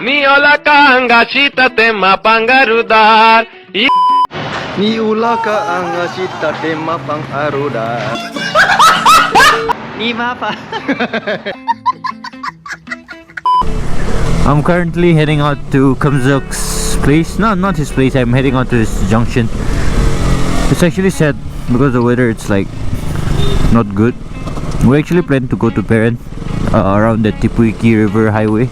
Niola kanga chita tema pangarudar. Ni ula ka ang sita tema pang aruda. Ni mapa. I'm currently heading out to Kumzuk's place. No, not his place. I'm heading out to this junction. It's actually sad because the weather it's like not good. We actually planned to go to Peren around the Tepuiki River Highway.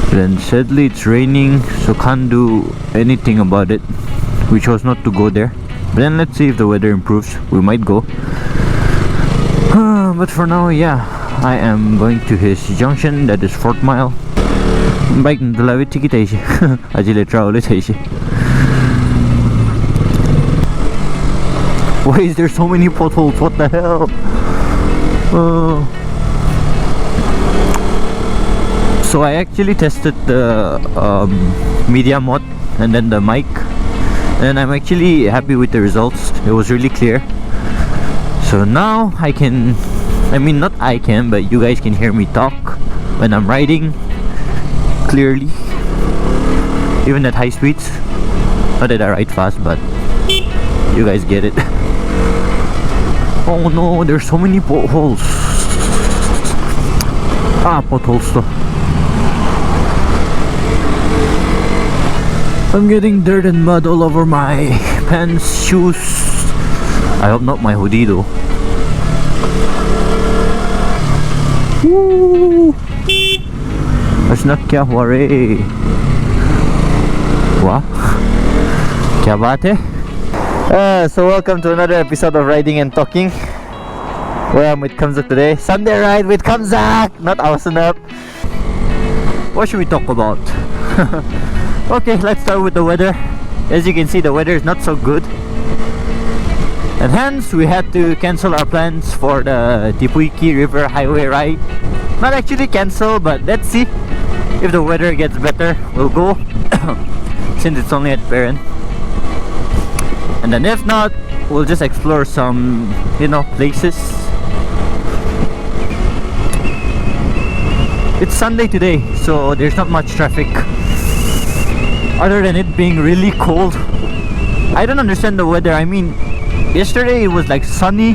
Then sadly it's raining, so can't do anything about it. We chose not to go there. But then let's see if the weather improves. We might go. But for now, yeah, I am going to his junction. That is 4th mile. Bike na dalawit si kita isi. Aji letra ulit isi. Why is there so many potholes? What the hell? So I actually tested the media mod and then the mic, and I'm actually happy with the results. It was really clear. So now I can, I mean not I can, but you guys can hear me talk when I'm riding clearly, even at high speeds. Not that I ride fast, but you guys get it. Oh no, there's so many potholes. Potholes though. I'm getting dirt and mud all over my pants, shoes. I hope not my hoodie though. Woo! Ashna kya hua re? Wah? Kya baat hai? So welcome to another episode of Riding and Talking, where I'm with Kumzuk today. Sunday ride with Kumzuk, not Awesome Up. What should we talk about? Okay, let's start with the weather. As you can see, the weather is not so good, and hence we had to cancel our plans for the Tepuiki River Highway ride. Not actually cancel, but let's see if the weather gets better. We'll go since it's only at Peren. And then if not, we'll just explore some, places. It's Sunday today, so there's not much traffic, other than it being really cold. I don't understand the weather. I mean, yesterday it was like sunny,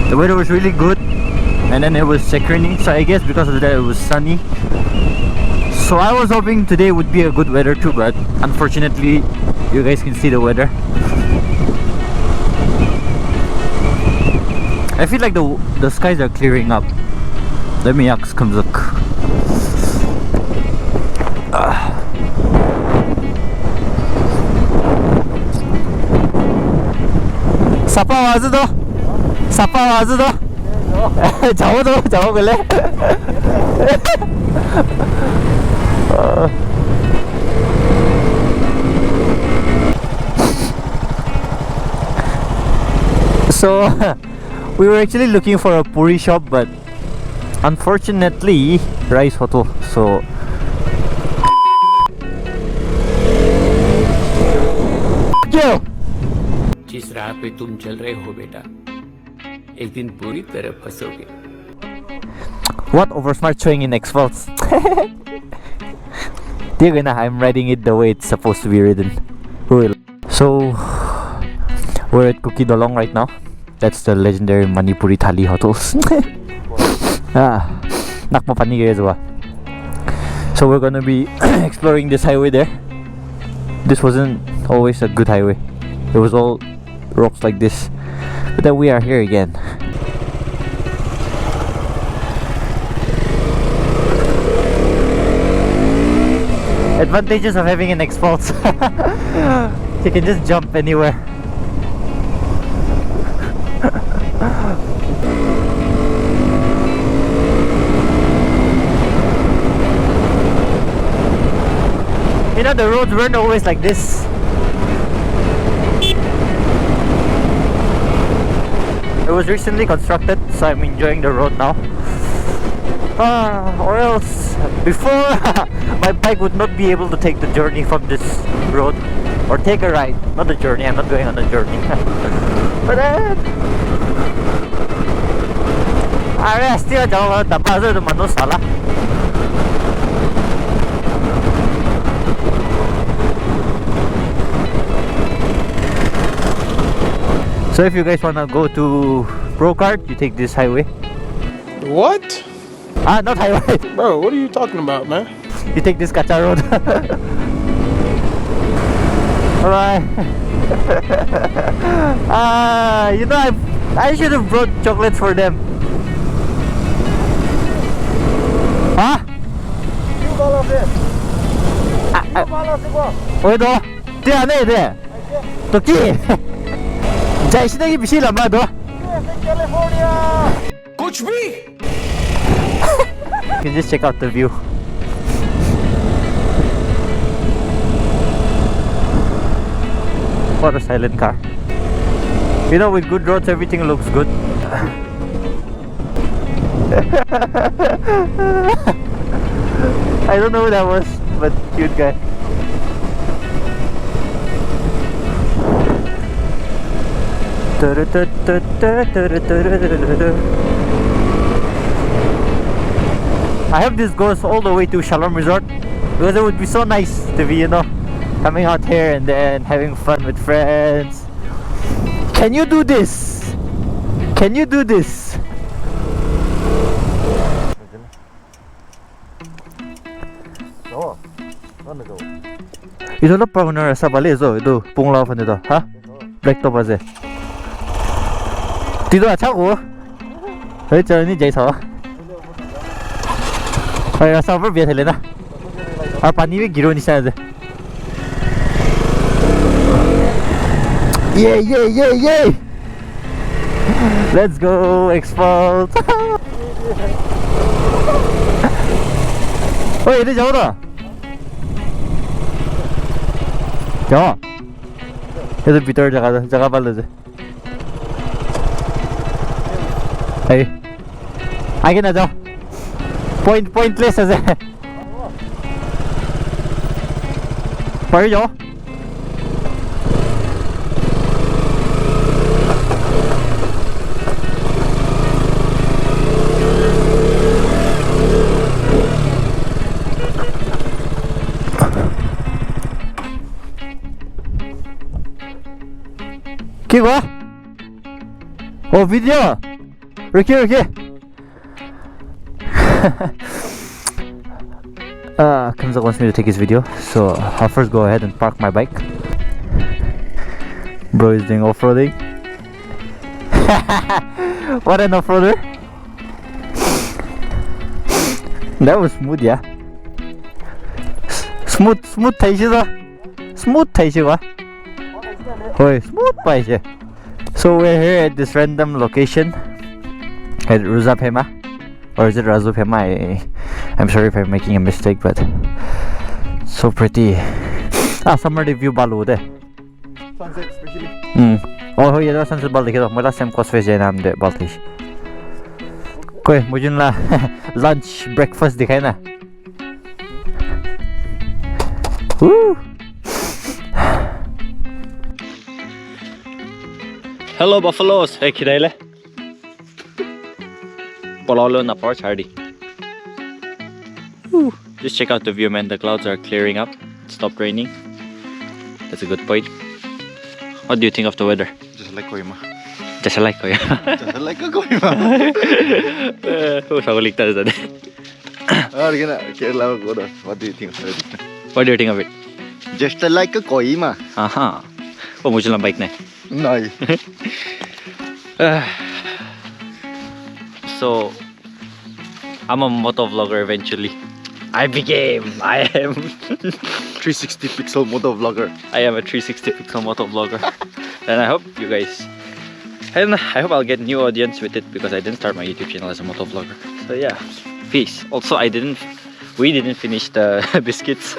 the weather was really good, and then it was raining, so I guess because of that it was sunny. So I was hoping today would be a good weather too, but unfortunately you guys can see the weather. I feel like the skies are clearing up. Let me ask Kumzuk. Sapa wazu do? Sapa wazu do? Jauh do, jauh gale. So we were actually looking for a puri shop, but unfortunately rice hotel. So yo, जिस राह पे तुम चल रहे हो बेटा, एक दिन पूरी तरह फंसोगे. what over smart showing in Xbox? I'm riding it the way it's supposed to be ridden. So we're at Kukidolong right now. That's the legendary Manipuri Thali hotels. Nakmapani kayo ba? So we're gonna be exploring this highway there. This wasn't always a good highway. It was all rocks like this. But then we are here again. Advantages of having an Xbox. You can just jump anywhere. The roads weren't always like this. It was recently constructed, so I'm enjoying the road now. Or else before my bike would not be able to take the journey from this road, or take a ride, not the journey. I'm not going on a journey. But then I still don't know the buzzer the mano sala. So if you guys wanna go to Brocard, you take this highway. What? Ah, not highway. Bro, what are you talking about, man? You take this Kacha road. Alright. You know, I should have brought chocolates for them. Huh? Ôi đó, tiền này đấy, tôi kì, chạy xin cái gì làm mà đó? Coach me! You can just check out the view. What a silent car. You know, with good roads, everything looks good. I don't know who that was, but cute guy. I hope this goes all the way to Shalom Resort, because it would be so nice to be, you know, coming out here and then having fun with friends. Can you do this? Can you do this? Ito na pa na sa bali zo, ito punglaw pa nito, ha? Break to pa ze. Dito à chắc của thấy chơi như vậy sao hay là sao vẫn biết thế lên à à pani với giro như sao vậy yeah yeah yeah yeah let's go export ôi đi đâu đó 저 얘들 비터 자가 발르지 Hey, I can do pointless as it. Where you? What? Oh, video. Ricky. Kumzuk wants me to take his video, so I'll first go ahead and park my bike. Bro is doing off-roading. What an off-roader! That was smooth, yeah. Smooth 타이시다. Smooth 타이시와. Oi, smooth 타이시. So we're here at this random location. At Ruzapema, or is it Razupema? I'm sorry if I'm making a mistake, but so pretty. Summer view balu de. Sunset especially. Oh yeah, sunset balu kito. Mula sem cosplay nam de baltish. Koy, mujun la lunch, breakfast dikhai na. Woo! Hello buffaloes. Hey kidaile. Na porch hardy. Just check out the view, man. The clouds are clearing up. It stopped raining. That's a good point. What do you think of the weather? Just like Koima. Just like Koima. Just like a Koima. Who's our league that? What do you think of it? What do you think of it? Just like a Koima. Aha. Oh, mucho lang bike na. No. So, I'm a motovlogger eventually. I am 360 pixel motovlogger. I am a 360 pixel motovlogger. And I hope you guys, and I hope I'll get new audience with it, because I didn't start my YouTube channel as a motovlogger. So yeah, peace. Also, we didn't finish the biscuits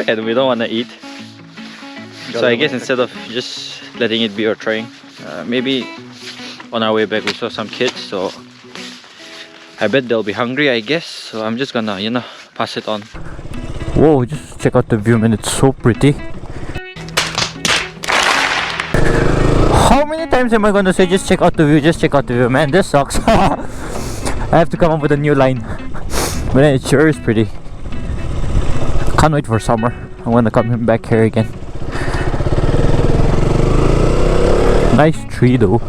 and we don't want to eat. So I guess instead of just letting it be or trying, maybe on our way back we saw some kids, so I bet they'll be hungry, I guess. So I'm just gonna, you know, pass it on. Whoa, just check out the view, man. It's so pretty. How many times am I gonna say just check out the view, just check out the view? Man, this sucks. I have to come up with a new line. But it sure is pretty. Can't wait for summer. I'm gonna come back here again. Nice tree though.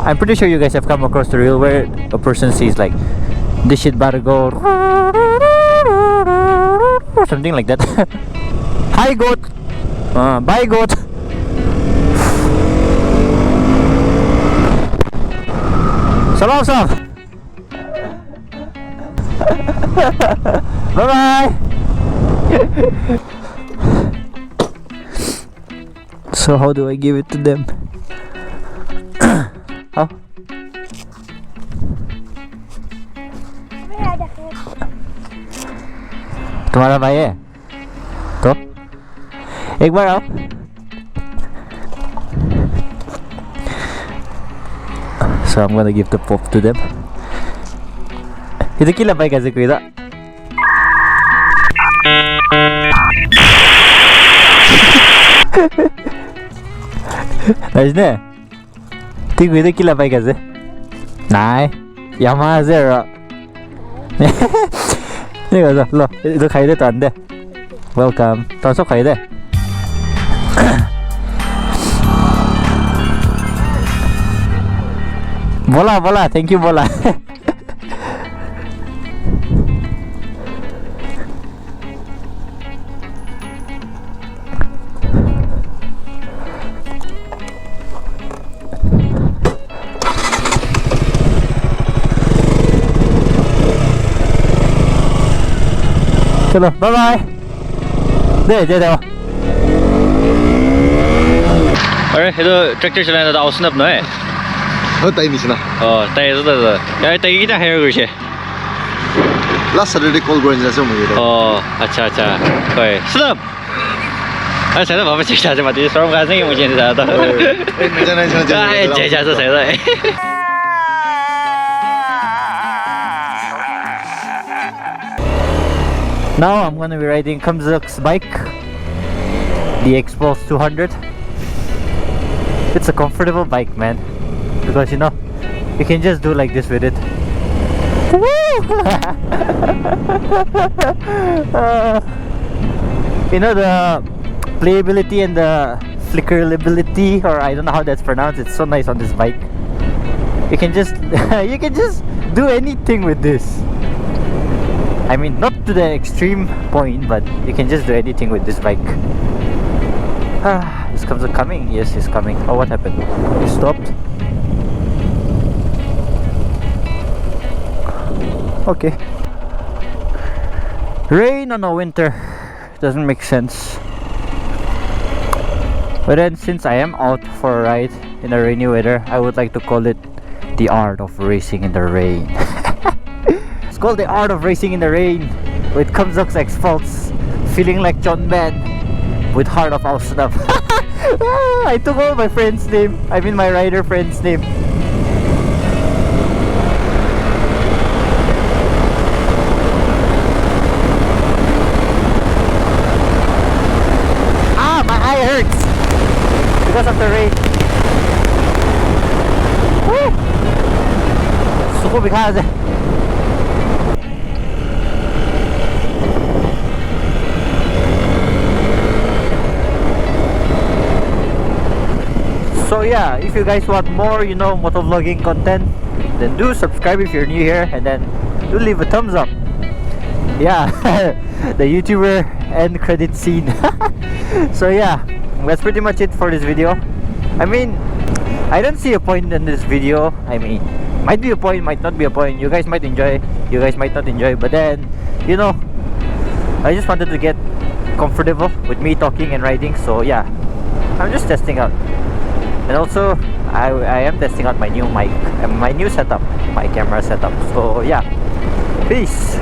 I'm pretty sure you guys have come across the reel where a person says like, this shit better go or something like that. Hi goat. Bye goat. Salam salam. Bye bye. So how do I give it to them? How? तुम्हारा भाई है तो एक बार आओ. So I'm gonna give the pop to them. Itu kilabay kasi kuya. Nice ne? Ti kuya kilabay kasi. Nai, Yamaha zero. 이거 너 이거 가야 돼도 안 돼. Welcome. 다소 가야 돼. Bola bola, thank you bola. चलो bye bye. दे अरे itu tractor jalan ada ausnap no eh. Tay ni sina. Tay itu tuh. Ya tay kita hire gue sih. Last Saturday call gue aja semua gitu. अच्छा. कोई. Snap. saya tuh bapak cerita aja mati. Seorang kasih yang mungkin tidak tahu. Jangan saya. Now I'm gonna be riding Kumzuk's bike, the X-Pulse 200. It's a comfortable bike, man, because you know you can just do like this with it. You know, the playability and the flickerability, or I don't know how that's pronounced. It's so nice on this bike. You can just do anything with this. I mean, not to the extreme point, but you can just do anything with this bike. Is Kumzuk coming? Yes, he's coming. Oh, what happened? He stopped. Okay. Rain on a winter doesn't make sense. But then, since I am out for a ride in a rainy weather, I would like to call it the art of racing in the rain. It's called the art of racing in the rain with Kumzuk's X-Pulse, feeling like John Man with heart of Ausnap. I took all my friends' name. I mean my rider friend's name. My eye hurts because of the rain. Woo! Suko bikaze. So yeah, if you guys want more, you know, motovlogging content, then do subscribe if you're new here, and then do leave a thumbs up. Yeah, the YouTuber end credit scene. So yeah, that's pretty much it for this video. I mean, I don't see a point in this video. I mean, might be a point, might not be a point. You guys might enjoy, you guys might not enjoy, but then, you know, I just wanted to get comfortable with me talking and riding. So yeah, I'm just testing out. And also, I am testing out my new mic and my new setup, my camera setup. So yeah, peace.